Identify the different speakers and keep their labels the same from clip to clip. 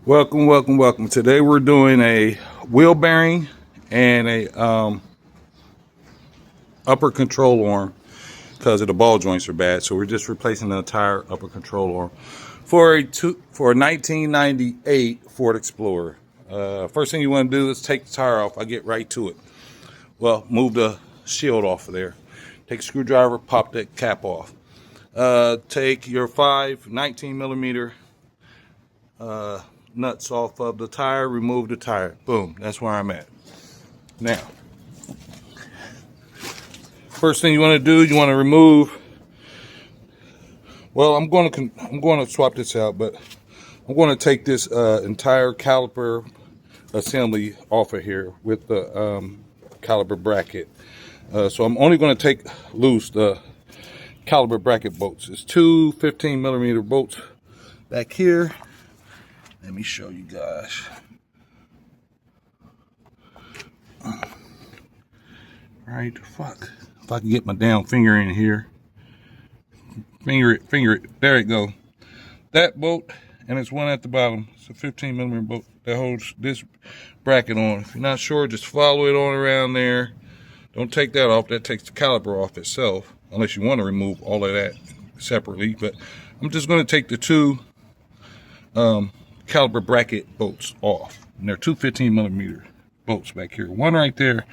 Speaker 1: Welcome. Today we're doing a wheel bearing and a upper control arm because of the ball joints are bad. So we're just replacing the entire upper control arm for a 1998 Ford Explorer. First thing you want to do is take the tire off. I get right to it. Well, move the shield off of there. Take a screwdriver, pop that cap off. Take your 19 millimeter nuts off of the tire, remove the tire. Boom, that's where I'm at. Now, first thing you want to do, you want to remove, well, I'm going to swap this out, but I'm going to take this entire caliper assembly off of here with the caliper bracket. So I'm only going to take loose the caliper bracket bolts. It's two 15 millimeter bolts back here. Let me show you guys. Right, fuck. If I can get my damn finger in here. Finger it. There it go. That bolt, and it's one at the bottom. It's a 15 millimeter bolt that holds this bracket on. If you're not sure, just follow it on around there. Don't take that off. That takes the caliper off itself, unless you want to remove all of that separately. But I'm just going to take the two caliper bracket bolts off, and they're two 15 millimeter bolts back here. One right there.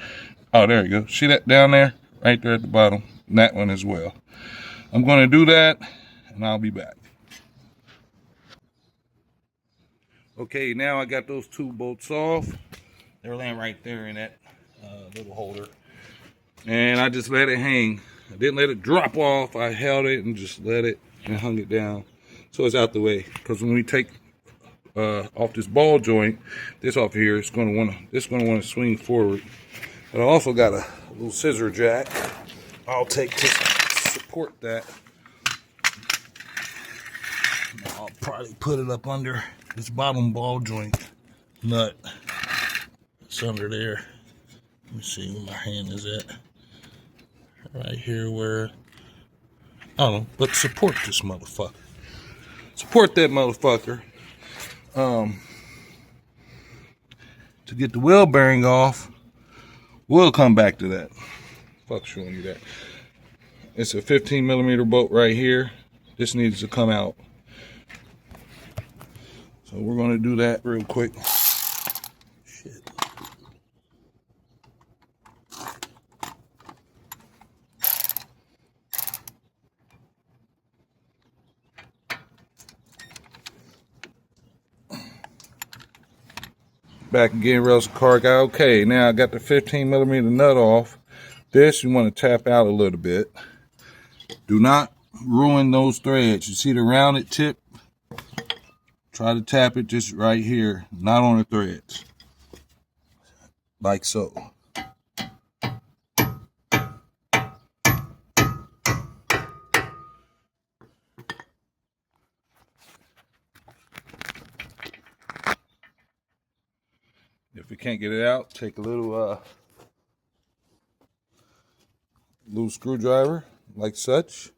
Speaker 1: Oh, there you go. See that down there? Right there at the bottom. And that one as well. I'm going to do that, and I'll be back. Okay, now I got those two bolts off. They're laying right there in that little holder. And I just let it hang. I didn't let it drop off. I held it and just let it and hung it down so it's out the way. Because when we take off this ball joint, this off here, it's going to want to swing forward. But I also got a little scissor jack I'll take to support that. I'll probably put it up under this bottom ball joint nut. It's under there. Let me see where my hand is at. Right here where, I don't know, but support this motherfucker. Support that motherfucker. To get the wheel bearing off, we'll come back to that. Fuck showing you that. It's a 15 millimeter bolt right here. This needs to come out. So we're going to do that real quick. Shit. Back again, rails car guy. Okay, now I got the 15 millimeter nut off. This you want to tap out a little bit. Do not ruin those threads. You see the rounded tip? Try to tap it just right here, not on the threads. Like so. If you can't get it out, take a little screwdriver, like such.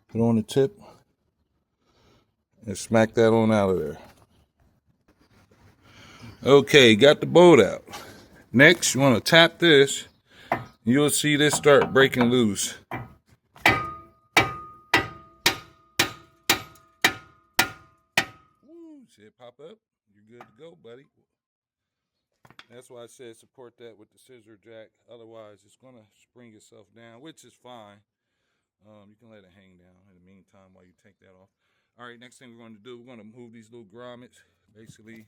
Speaker 1: Put on the tip and smack that on out of there. Okay, got the bolt out. Next, you want to tap this. You'll see this start breaking loose. Woo, see it pop up? You're good to go, buddy. That's why I said support that with the scissor jack. Otherwise, it's going to spring itself down, which is fine. You can let it hang down in the meantime while you take that off. All right, next thing we're going to do, we're going to move these little grommets. Basically,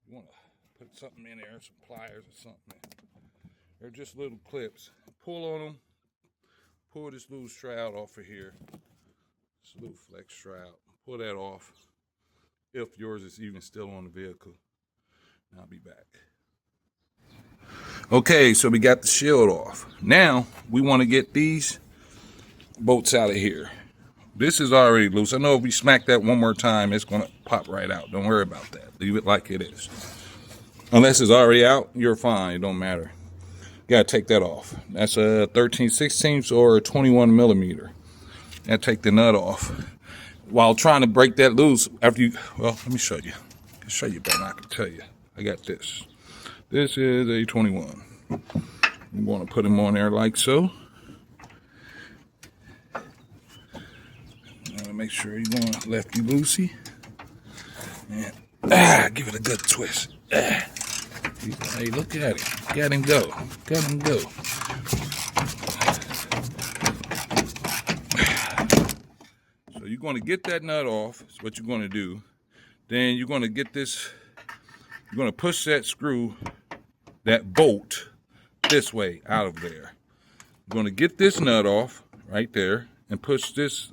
Speaker 1: you want to put something in there, some pliers or something. They're just little clips. Pull on them. Pull this little shroud off of here. This little flex shroud. Pull that off. If yours is even still on the vehicle. I'll be back. Okay, so we got the shield off. Now, we want to get these bolts out of here. This is already loose. I know if we smack that one more time, it's going to pop right out. Don't worry about that. Leave it like it is. Unless it's already out, you're fine. It don't matter. You got to take that off. That's a 13/16 or a 21 millimeter. You got to take the nut off. while trying to break that loose after you, well, let me show you. I can show you better than I can tell you. I got this. This is a 21. I'm going to put them on there like so. Make sure you're going lefty loosey. And give it a good twist. Hey, look at it. Got him go. Got him go. So you're going to get that nut off. That's what you're going to do. Then you're going to get this. You're going to push that screw, that bolt, this way out of there. You're going to get this nut off right there and push this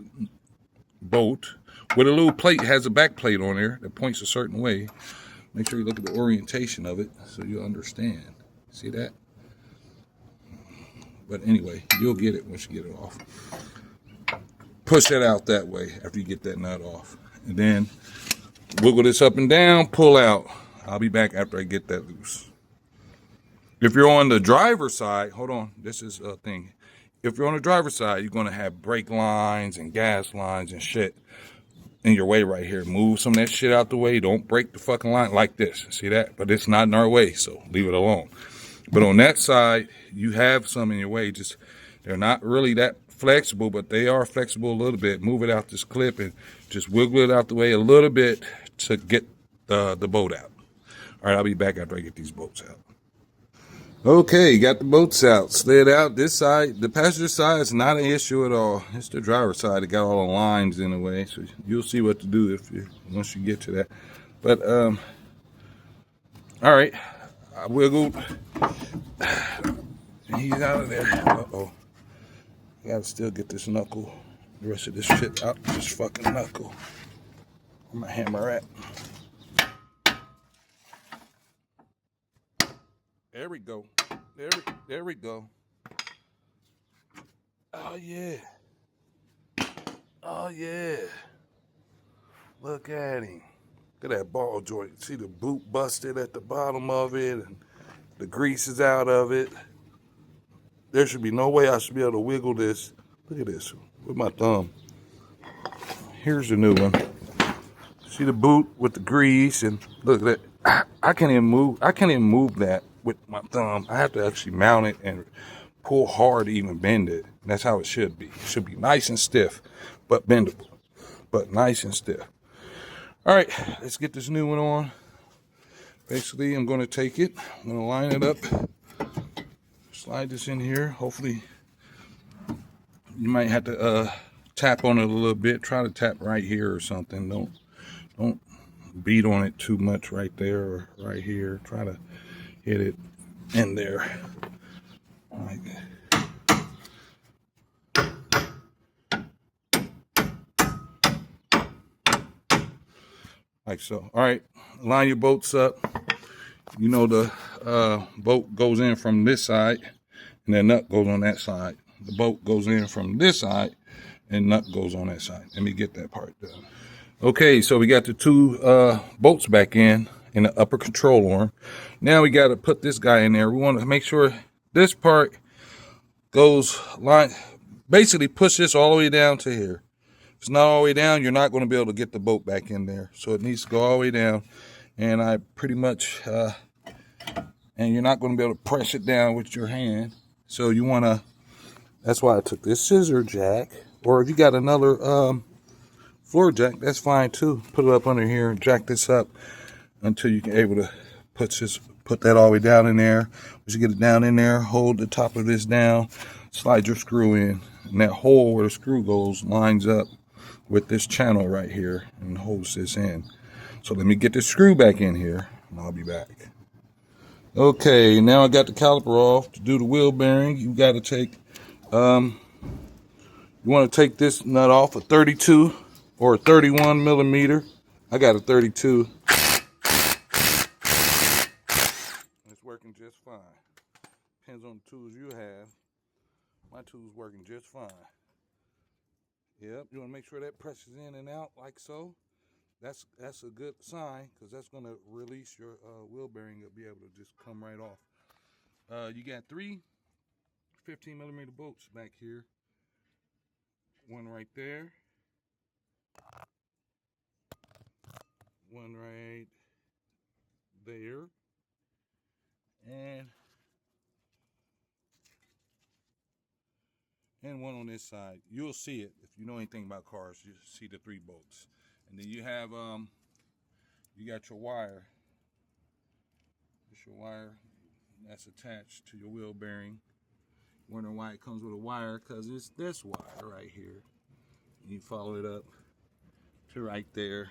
Speaker 1: bolt with a little plate. Has a back plate on there that points a certain way. Make sure you look at the orientation of it so you'll understand. See that? But anyway, you'll get it once you get it off. Push it out that way after you get that nut off. And then wiggle this up and down, pull out. I'll be back after I get that loose. If you're on the driver's side, hold on, this is a thing. If you're on the driver's side, you're going to have brake lines and gas lines and shit in your way right here. Move some of that shit out the way. Don't break the fucking line like this. See that? But it's not in our way, so leave it alone. But on that side, you have some in your way. Just they're not really that flexible, but they are flexible a little bit. Move it out this clip and just wiggle it out the way a little bit to get the bolt out. All right, I'll be back after I get these bolts out. Okay, got the bolts out, slid out. This side, the passenger side, is not an issue at all. It's the driver's side that got all the lines in the way, so you'll see what to do once you get to that. But all right, I wiggled. He's out of there. Uh-oh. I gotta still get this knuckle, the rest of this shit out this fucking knuckle. Where my hammer at? There we go. There we go. Oh yeah. Oh yeah. Look at him. Look at that ball joint. See the boot busted at the bottom of it and the grease is out of it. There should be no way I should be able to wiggle this. Look at this with my thumb. Here's the new one. See the boot with the grease and look at that. I can't even move. I can't even move that with my thumb. I have to actually mount it and pull hard to even bend it. That's how it should be. It should be nice and stiff, but bendable. But nice and stiff. All right, let's get this new one on. Basically, I'm going to take it. I'm going to line it up. Slide this in here. Hopefully, you might have to tap on it a little bit. Try to tap right here or something. Don't beat on it too much right there or right here. Try to hit it in there. Like so. All right, line your bolts up. You know the bolt goes in from this side and the nut goes on that side. The bolt goes in from this side and nut goes on that side. Let me get that part done. Okay, so we got the two bolts back in the upper control arm. Now we got to put this guy in there. We want to make sure this part goes line, basically push this all the way down to here. If it's not all the way down, you're not going to be able to get the bolt back in there. So it needs to go all the way down. And I pretty much, and you're not going to be able to press it down with your hand. So you want to, that's why I took this scissor jack. Or if you got another floor jack, that's fine too. Put it up under here and jack this up until you can able to put that all the way down in there. Once you get it down in there, hold the top of this down, slide your screw in, and that hole where the screw goes lines up with this channel right here and holds this in. So let me get the screw back in here and I'll be back. Okay, now I got the caliper off. To do the wheel bearing, you got to take, you want to take this nut off a 32 or a 31 millimeter. I got a 32. It's working just fine. Depends on the tools you have. My tool's working just fine. Yep, you want to make sure that presses in and out like so. That's a good sign because that's going to release your wheel bearing. You'll be able to just come right off. You got 3 15 millimeter bolts back here. One right there. one right there, and one on this side. You'll see it if you know anything about cars. You see the 3 bolts, and then you have you got your wire. It's your wire that's attached to your wheel bearing. Wondering why it comes with a wire? Because it's this wire right here. You follow it up to right there.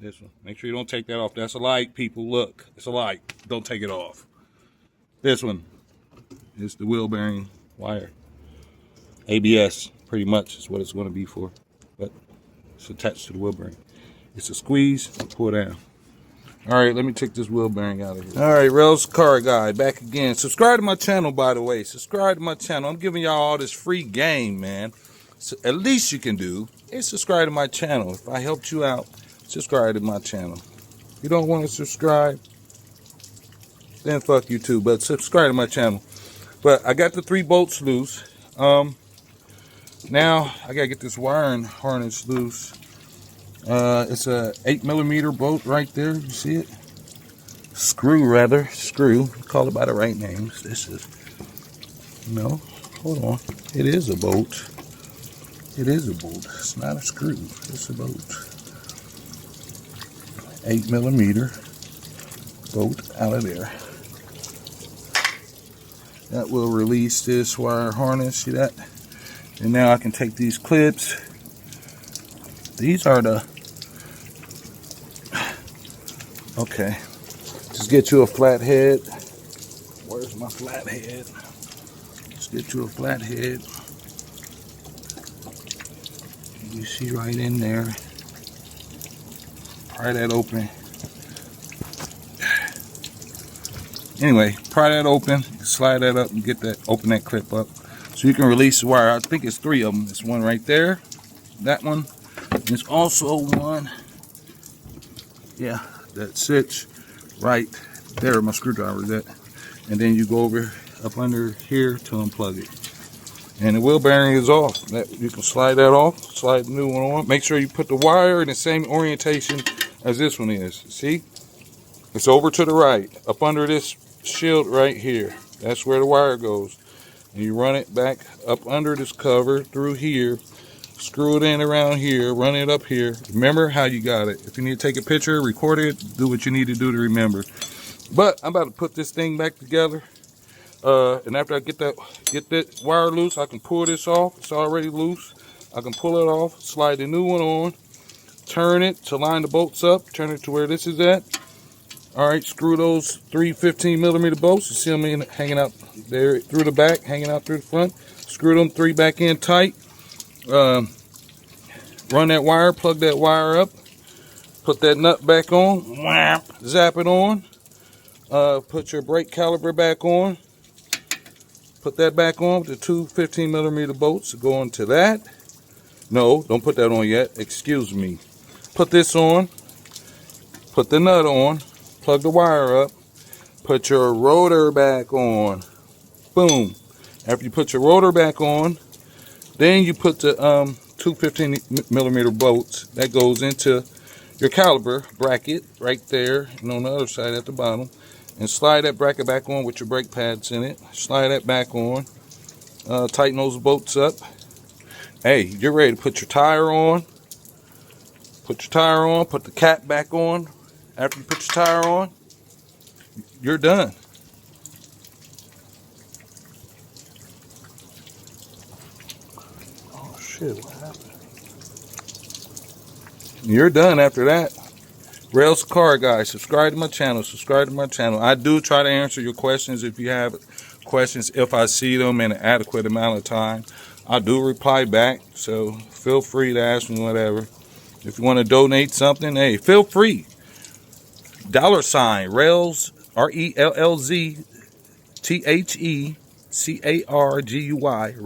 Speaker 1: This one. Make sure you don't take that off. That's a light, people. Look, it's a light. Don't take it off. This one is the wheel bearing wire. ABS, pretty much, is what it's going to be for. But it's attached to the wheel bearing. It's a squeeze, pull down. All right, let me take this wheel bearing out of here. All right, Rails Car Guy, back again. Subscribe to my channel, by the way. Subscribe to my channel. I'm giving y'all all this free game, man. So at least you can do is subscribe to my channel. If I helped you out, subscribe to my channel. If you don't want to subscribe, then fuck you too. But subscribe to my channel. But I got the 3 bolts loose. Now I gotta get this wiring harness loose. It's a 8mm bolt right there. You see it? Screw, rather. Screw. Call it by the right names. This is... No. Hold on. It is a bolt. It is a bolt. It's not a screw. It's a bolt. 8mm bolt out of there. That will release this wire harness. See that? And now I can take these clips. These are the... Okay. Just get you a flathead. Where's my flathead? Just get you a flathead. You see right in there. Pry that open. Anyway, pry that open. Slide that up and get that, open that clip up. So you can release the wire. I think it's 3 of them. There's one right there. That one. There's also one. Yeah, that sits right there. My screwdriver is at. And then you go over up under here to unplug it. And the wheel bearing is off. That, you can slide that off. Slide the new one on. Make sure you put the wire in the same orientation as this one is. See? It's over to the right. Up under this shield right here. That's where the wire goes. And you run it back up under this cover through here. Screw it in around here. Run it up here. Remember how you got it. If you need to take a picture, record it. Do what you need to do to remember. But I'm about to put this thing back together. And after I get that wire loose, I can pull this off. It's already loose. I can pull it off. Slide the new one on. Turn it to line the bolts up. Turn it to where this is at. Alright, screw those 3 15mm bolts. You see them hanging out there through the back, hanging out through the front. Screw them 3 back in tight. Run that wire, plug that wire up. Put that nut back on. Zap it on. Put your brake caliper back on. Put that back on with the 2 15mm bolts. Go into that. No, don't put that on yet. Excuse me. Put this on. Put the nut on. Plug the wire up. Put your rotor back on. Boom. After you put your rotor back on, then you put the 2 15mm bolts. That goes into your caliper bracket right there, and on the other side at the bottom. And slide that bracket back on with your brake pads in it. Slide that back on. Tighten those bolts up. Hey, you're ready to put your tire on. Put your tire on. Put the cap back on. After you put your tire on, you're done. Oh shit, what happened? You're done after that. Rails Car Guy, subscribe to my channel. Subscribe to my channel. I do try to answer your questions if you have questions. If I see them in an adequate amount of time, I do reply back. So feel free to ask me whatever. If you want to donate something, hey, feel free. $ Rails, RELLZ THECARGUY, Rails.